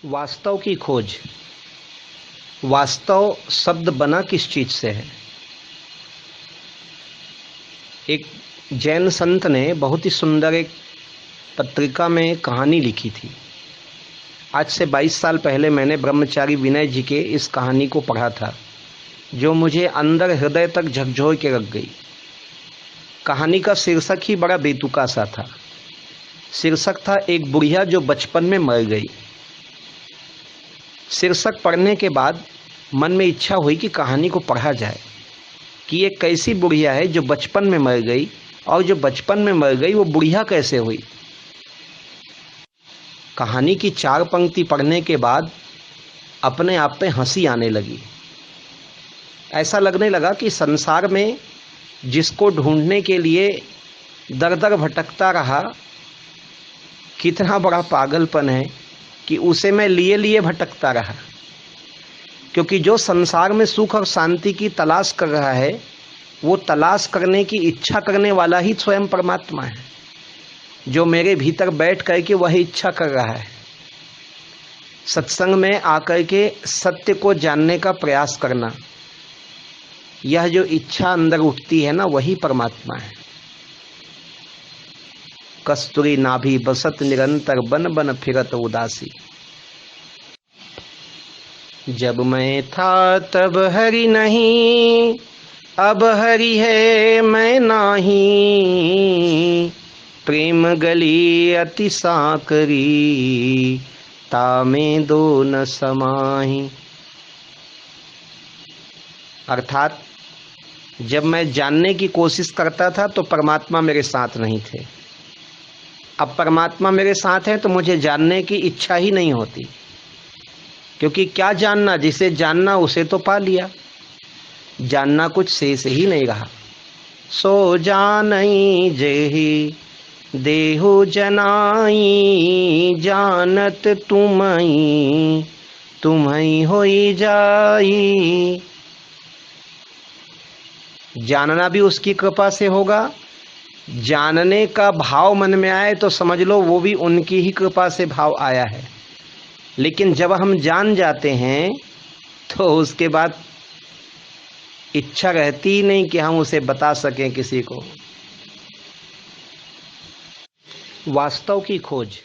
वास्तव की खोज। वास्तव शब्द बना किस चीज से है? एक जैन संत ने बहुत ही सुंदर एक पत्रिका में कहानी लिखी थी। आज से 22 साल पहले मैंने ब्रह्मचारी विनय जी के इस कहानी को पढ़ा था, जो मुझे अंदर हृदय तक झकझोर के रख गई। कहानी का शीर्षक ही बड़ा बेतुका सा था। शीर्षक था एक बुढ़िया जो बचपन में मर गई। शीर्षक पढ़ने के बाद मन में इच्छा हुई कि कहानी को पढ़ा जाए कि एक कैसी बुढ़िया है जो बचपन में मर गई, और जो बचपन में मर गई वो बुढ़िया कैसे हुई। कहानी की 4 पंक्ति पढ़ने के बाद अपने आप पे हंसी आने लगी। ऐसा लगने लगा कि संसार में जिसको ढूंढने के लिए दर दर भटकता रहा, कितना बड़ा पागलपन है कि उसे मैं लिए लिए भटकता रहा। क्योंकि जो संसार में सुख और शांति की तलाश कर रहा है, वो तलाश करने की इच्छा करने वाला ही स्वयं परमात्मा है, जो मेरे भीतर बैठ कर के वही इच्छा कर रहा है। सत्संग में आकर के सत्य को जानने का प्रयास करना, यह जो इच्छा अंदर उठती है ना, वही परमात्मा है। कस्तूरी नाभि बसत निरंतर बन बन फिरत उदासी। जब मैं था तब हरि नहीं, अब हरि है मैं नाही। प्रेम गली अति साकरी, तामे दो न समाही। अर्थात जब मैं जानने की कोशिश करता था तो परमात्मा मेरे साथ नहीं थे। अब परमात्मा मेरे साथ है तो मुझे जानने की इच्छा ही नहीं होती, क्योंकि क्या जानना, जिसे जानना उसे तो पा लिया। जानना कुछ शेष ही नहीं रहा। सो जानई जेहि देहु जनाई, जानत तुमई तुम्हई होई जाई। जानना भी उसकी कृपा से होगा। जानने का भाव मन में आए तो समझ लो वो भी उनकी ही कृपा से भाव आया है। लेकिन जब हम जान जाते हैं तो उसके बाद इच्छा रहती ही नहीं कि हम उसे बता सकें किसी को। वास्तव की खोज।